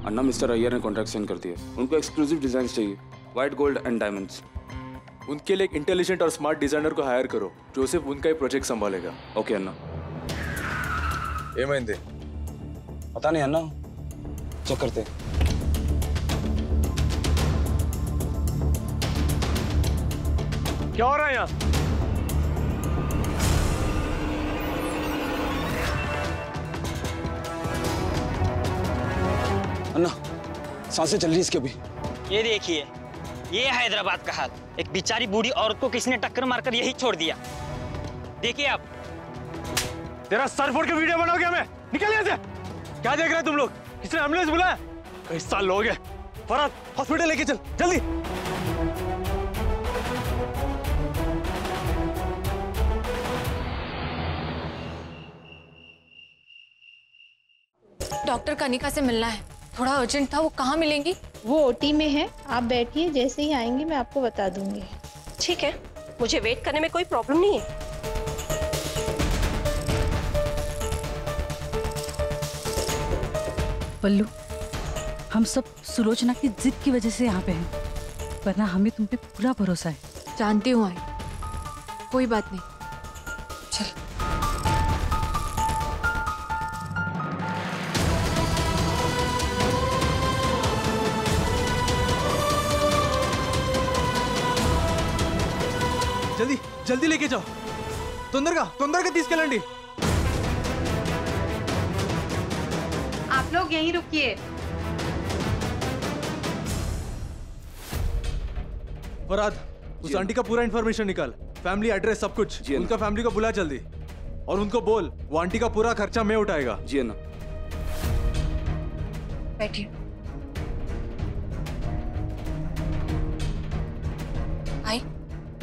अन्ना mister Iyer ने contract sign कर दिया। उनको एक्सक्लूसिव डिजाइन चाहिए, व्हाइट गोल्ड एंड डायमंड्स। उनके लिए एक इंटेलिजेंट और स्मार्ट डिजाइनर को हायर करो जो सिर्फ उनका ही प्रोजेक्ट संभालेगा। ओके अन्ना। ఏమైంది? पता नहीं अन्ना, चेक करते। क्या हो रहा है यहाँ? अन्ना सांसें चल रही है इसकी अभी। ये देखिए, ये है हैदराबाद का हाल। एक बेचारी बूढ़ी औरत को किसी ने टक्कर मारकर यही छोड़ दिया। देखिए आप। तेरा सर फोड़ के वीडियो बनाओगे हमें? निकल यहाँ से। क्या देख रहे हैं तुम लोग? किसने एम्बुलेंस बुलाया? कई साल लोग हैं। फरहाद हॉस्पिटल लेके चल जल्दी। डॉक्टर कनिका से मिलना है, थोड़ा अर्जेंट था। वो कहाँ मिलेंगी? वो ओटी में है, आप बैठिए, जैसे ही आएंगे मैं आपको बता दूंगी। ठीक है, मुझे वेट करने में कोई प्रॉब्लम नहीं है। पल्लू, हम सब सुलोचना की जिद की वजह से यहाँ पे हैं, वरना हमें तुम पे पूरा भरोसा है। जानती हूँ आई, कोई बात नहीं। चल। जल्दी जल्दी लेके जाओ। तोंदरगा తీసుకెళ్ళండి। आप लोग यहीं रुकिए। फरहाद, उस आंटी का पूरा इन्फॉर्मेशन निकाल, फैमिली एड्रेस सब कुछ। उनका फैमिली को बुला जल्दी, और उनको बोल वो आंटी का पूरा खर्चा मैं उठाएगा। जी अन्ना। बैठिए। आई,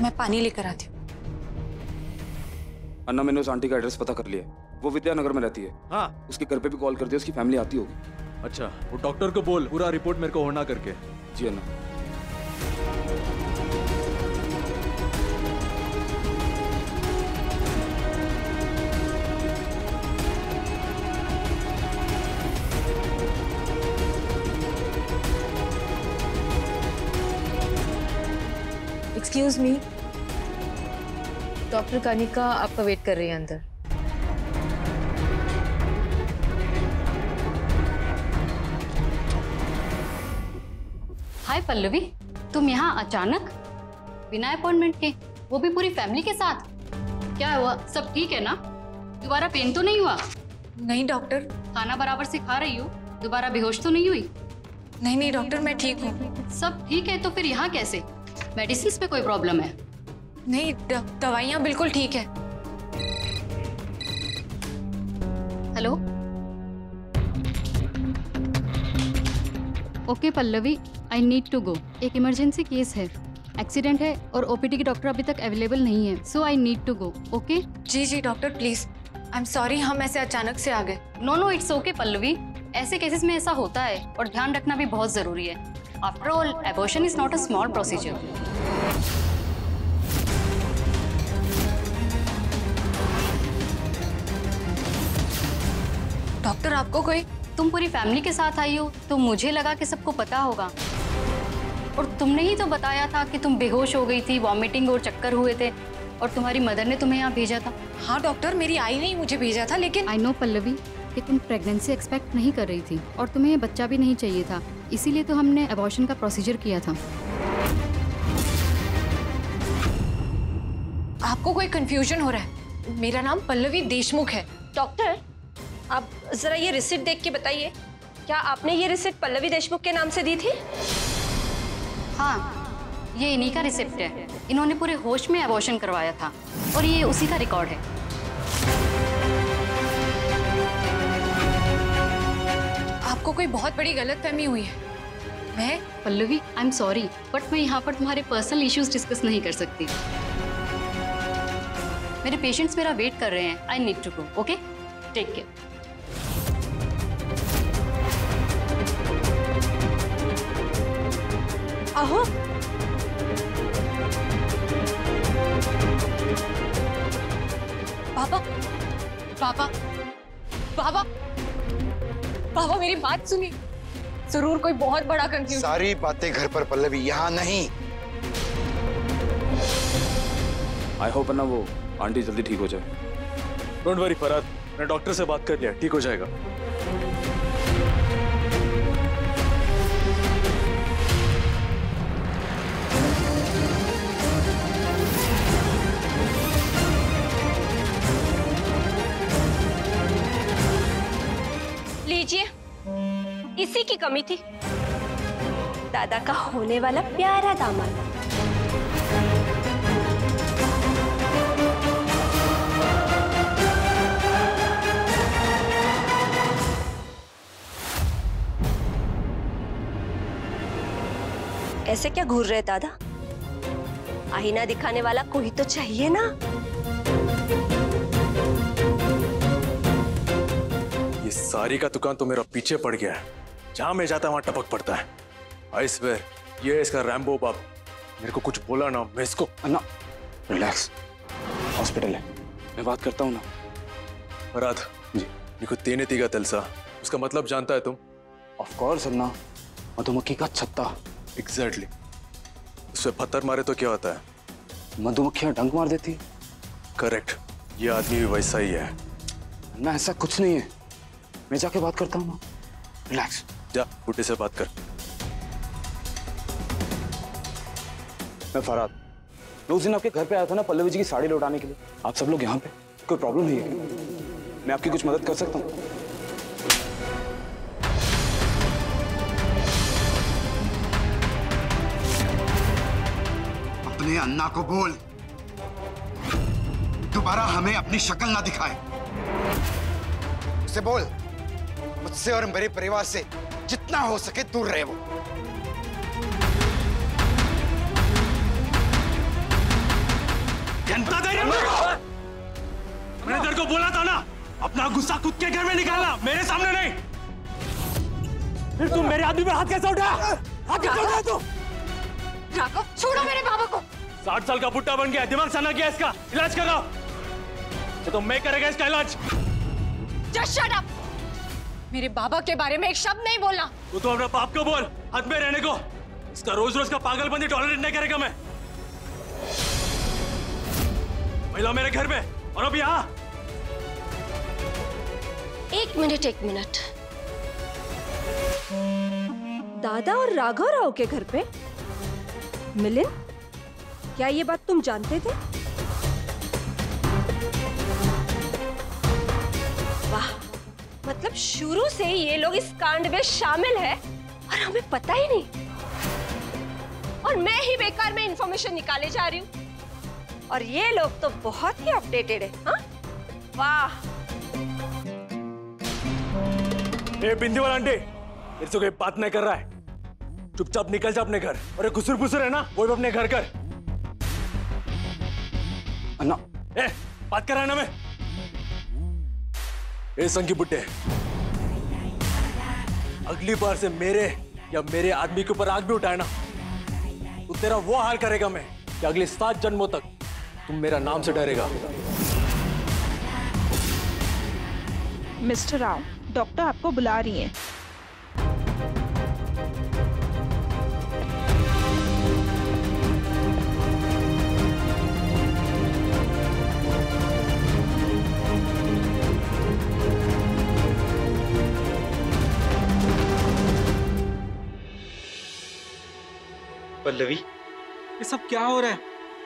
मैं पानी लेकर आती हूँ। अन्ना मैंने उस आंटी का एड्रेस पता कर लिया, वो विद्यानगर में रहती है। हाँ, उसके घर पे भी कॉल कर दिया, उसकी फैमिली आती होगी। अच्छा, वो डॉक्टर को बोल पूरा रिपोर्ट मेरे को होना करके। जी अन्ना। एक्सक्यूज मी, डॉक्टर कनिका आपका वेट कर रही है अंदर। हाय पल्लवी, तुम यहाँ अचानक बिना अपॉइंटमेंट के, वो भी पूरी फैमिली के साथ? क्या हुआ? सब ठीक है ना? दोबारा पेन तो नहीं हुआ? नहीं डॉक्टर। खाना बराबर से खा रही हो? दोबारा बेहोश तो नहीं हुई? नहीं नहीं डॉक्टर, मैं ठीक हूँ। सब ठीक है तो फिर यहाँ कैसे? मेडिसिन पे कोई प्रॉब्लम है? नहीं, दवाइयाँ बिल्कुल ठीक है। Hello. Okay Pallavi, I need to go. एक इमरजेंसी केस है, एक्सीडेंट है और ओपीडी की डॉक्टर अभी तक अवेलेबल नहीं है, so I need to go. Okay? जी जी doctor, please. I am sorry, हम ऐसे अचानक से आ गए। No no, it's okay Pallavi, ऐसे केसेस में ऐसा होता है और ध्यान रखना भी बहुत जरूरी है। After all, abortion is not a small procedure. Doctor आपको कोई? तुम पूरी फैमिली के साथ आई हो तो मुझे लगा कि सबको पता होगा, और तुमने ही तो बताया था कि तुम बेहोश हो गई थी, वॉमिटिंग और चक्कर हुए थे, और तुम्हारी मदर ने तुम्हें यहाँ भेजा था। हाँ डॉक्टर, मेरी आई ने मुझे भेजा था, लेकिन आई नो पल्लवी कि तुम प्रेगनेंसी एक्सपेक्ट नहीं कर रही थी और तुम्हें ये बच्चा भी नहीं चाहिए था, इसीलिए तो हमने एबॉर्शन का प्रोसीजर किया था। आपको कोई कंफ्यूजन हो रहा है? मेरा नाम पल्लवी देशमुख है। डॉक्टर, आप जरा ये रिसिप्ट देख के बताइए, क्या आपने ये रिसिप्ट पल्लवी देशमुख के नाम से दी थी? हाँ, ये इन्हीं का रिसिप्ट है। इन्होंने पूरे होश में एबॉर्शन करवाया था और ये उसी का रिकॉर्ड है। आपको कोई बहुत बड़ी गलतफहमी हुई है। मैं पल्लवी, आई एम सॉरी, बट मैं यहाँ पर तुम्हारे पर्सनल इश्यूज डिस्कस नहीं कर सकती। मेरे पेशेंट्स मेरा वेट कर रहे हैं। I need to go. Okay, take care. आहो, पापा, पापा, पापा, पापा मेरी बात सुनिए। जरूर कोई बहुत बड़ा कंफ्यूजन। सारी बातें घर पर पल्लवी, यहाँ नहीं। आई होप ना वो आंटी जल्दी ठीक हो जाए। डोंट वरी फरहत, मैंने डॉक्टर से बात कर लिया, ठीक हो जाएगा। लीजिए, इसी की कमी थी, दादा का होने वाला प्यारा दामाद। ऐसे क्या घूर रहे दादा? आईना दिखाने वाला कोई तो चाहिए ना। ये सारी का दुकान तो मेरा पीछे पड़ गया है, जहां मैं जाता वहां टपक पड़ता है। आई स्वेयर, ये इसका रैम्बो बाप। मेरे को कुछ बोला ना, मैं इसको। अन्ना रिलैक्स, हॉस्पिटल है, मैं बात करता हूँ ना। फरहत जी, నీకు తేనెటీగ తెలుసా? उसका मतलब जानता है तुम? ऑफ कोर्स अन्ना, मधुमक्खी का छत्ता। एग्जैक्टली। उससे पत्थर मारे तो क्या होता है? मधुमक्खियां डंक मार देती। करेक्ट, ये आदमी भी वैसा ही है। ना ऐसा कुछ नहीं है, मैं जाके बात करता हूँ ना। रिलैक्स। जा बुड्ढे से बात कर। मैं फरहत, मैं उस दिन आपके घर पे आया था ना पल्लवी जी की साड़ी लौटाने के लिए। आप सब लोग यहाँ पे, कोई प्रॉब्लम नहीं है क्या? मैं आपकी कुछ मदद कर सकता हूँ? अपने अन्ना को बोल, दोबारा हमें अपनी शक्ल ना दिखाए। उसे बोल, मुझसे और मेरे परिवार से जितना हो सके दूर रहे वो। जनता धैर्य, मैंने तेरे को बोला था ना, अपना गुस्सा खुद के घर में निकालना, मेरे सामने नहीं। फिर तुम मेरे आदमी पर हाथ कैसे उठाया? हाथ कैसे उठाया तू? राघव, छोड़ो मेरे बाबा को। 60 साल का बुट्टा बन गया, दिमाग सना गया इसका। इलाज करो, तो मैं करेगा इसका इलाज। Just shut up. मेरे बाबा के बारे में एक शब्द नहीं बोलना। तू तो अपने बाप को बोल, हद में रहने को। इसका रोज रोज का पागलपंती टॉलरेट नहीं करेगा मैं। महिला मेरे घर में और अब यहाँ। एक मिनट। दादा और राघव राव के घर पे मिलिंद, क्या ये बात तुम जानते थे? वाह, मतलब शुरू से ये लोग इस कांड में शामिल है और हमें पता ही नहीं। और मैं ही बेकार में इंफॉर्मेशन निकाले जा रही हूँ और ये लोग तो बहुत ही अपडेटेड है। हाँ? वाह। ए बिंदी वाला आंटी, मेरे से कोई बात नहीं कर रहा है, चुपचाप निकल जा अपने घर। और ये कुसुर पुसुर है ना, वो भी अपने घर कर। अन्ना, ए बात कर रहा है ना मैं। ए संगी बुड्ढे, अगली बार से मेरे या मेरे आदमी के ऊपर आग भी उठाए ना, तो तेरा वो हाल करेगा मैं कि अगले 7 जन्मों तक तुम मेरा नाम से डरेगा। मिस्टर राव, डॉक्टर आपको बुला रही हैं। पल्लवी, ये सब क्या हो रहा है?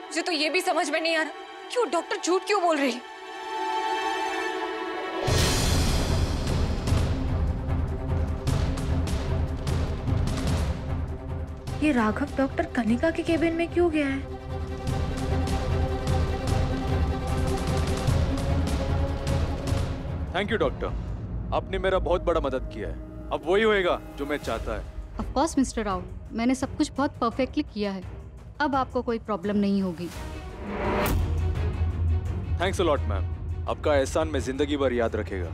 मुझे तो ये भी समझ में नहीं आ रहा, क्यों डॉक्टर झूठ क्यों बोल रही है? ये राघव डॉक्टर कनिका के केबिन में क्यों गया है? थैंक यू डॉक्टर, आपने मेरा बहुत बड़ा मदद किया है। अब वही होएगा जो मैं चाहता है। ऑफ कोर्स मिस्टर राव, मैंने सब कुछ बहुत परफेक्टली किया है। अब आपको कोई प्रॉब्लम नहीं होगी। थैंक्स अ लॉट मैम, आपका एहसान मैं जिंदगी भर याद रखेगा।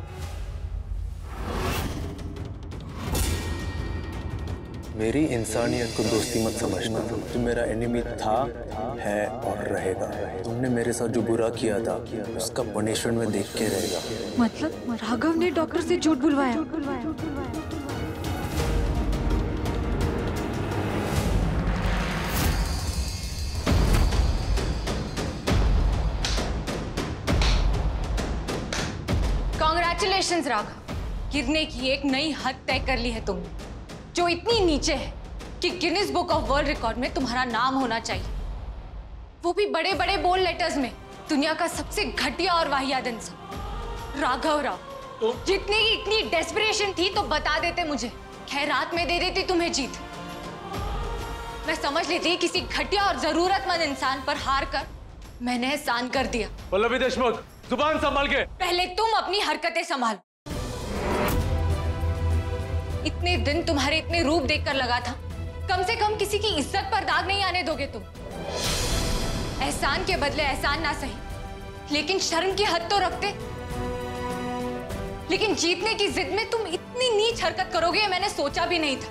मेरी इंसानियत को दोस्ती मत समझना। जो मेरा एनिमी था, है और रहेगा। तुमने मेरे साथ जो बुरा किया था, उसका पनिशमेंट में देख के रहेगा। मतलब राघव ने डॉक्टर से झूठ बुलवाया? कॉन्ग्रेचुलेशंस राघव, गिरने की एक नई हद तय कर ली है तुमने, जो इतनी नीचे है कि Guinness book of world record में तुम्हारा नाम होना चाहिए, वो भी बड़े बड़े बोल्ड लेटर्स में। दुनिया का सबसे घटिया और वाहियात इंसान राघव राव। जितने की इतनी डेस्परेशन थी तो बता देते मुझे, खैरात में दे देती तुम्हें जीत। मैं समझ लेती किसी घटिया और जरूरतमंद इंसान पर हार कर मैंने एहसान कर दिया। पल्लवी देशमुख, जुबान संभाल के। पहले तुम अपनी हरकतें संभालो। इतने दिन तुम्हारे इतने रूप देखकर लगा था कम से कम किसी की इज्जत पर दाग नहीं आने दोगे तुम। एहसान के बदले एहसान ना सही, लेकिन शर्म की हद तो रखते। लेकिन जीतने की जिद में तुम इतनी नीच हरकत करोगे ये मैंने सोचा भी नहीं था।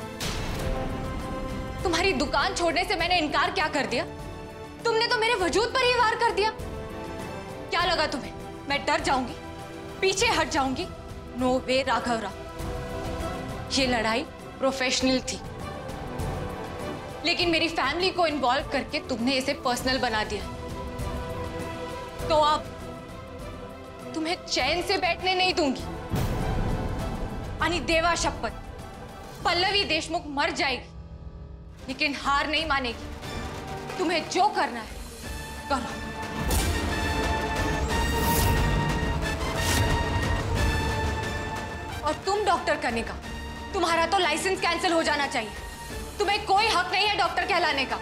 तुम्हारी दुकान छोड़ने से मैंने इनकार क्या कर दिया? तुमने तो मेरे वजूद पर ही वार कर दिया। क्या लगा तुम्हें मैं डर जाऊंगी, पीछे हट जाऊंगी? नो वे राघव राव, ये लड़ाई प्रोफेशनल थी, लेकिन मेरी फैमिली को इन्वॉल्व करके तुमने इसे पर्सनल बना दिया। तो अब तुम्हें चैन से बैठने नहीं दूंगी। अनि देवा शपथ, पल्लवी देशमुख मर जाएगी लेकिन हार नहीं मानेगी। तुम्हें जो करना है करो। और तुम डॉक्टर कनिका, तुम्हारा तो लाइसेंस कैंसिल हो जाना चाहिए। तुम्हें कोई हक नहीं है डॉक्टर कहलाने का।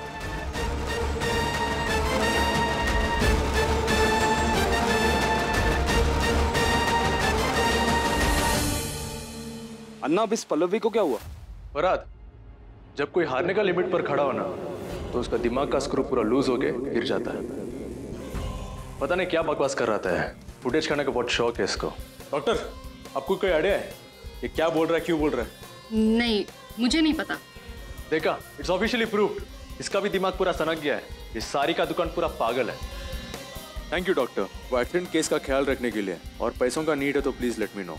अन्ना, अब इस पल्लवी को क्या हुआ? फरहाद, जब कोई हारने का लिमिट पर खड़ा हो ना, तो उसका दिमाग का स्क्रू पूरा लूज होके गिर जाता है। पता नहीं क्या बकवास कर रहा था। फुटेज करने का बहुत शौक है इसको। डॉक्टर, आपको कोई आइडिया है ये क्या बोल रहा है, क्यों बोल रहा है? नहीं, मुझे नहीं पता। देखा, इट्स ऑफिशियली प्रूव्ड। इसका भी दिमाग पूरा सनक गया है। इस सारी का दुकान पूरा पागल है। थैंक यू डॉक्टर, वो एक्सीडेंट केस का ख्याल रखने के लिए। और पैसों का नीड है तो please let me know.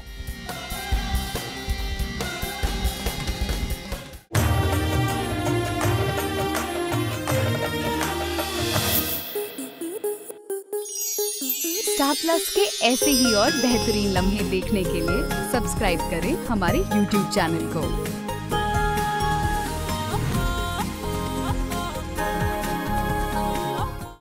Star plus के ऐसे ही और बेहतरीन लम्हे देखने के लिए सब्सक्राइब करें हमारे YouTube चैनल को।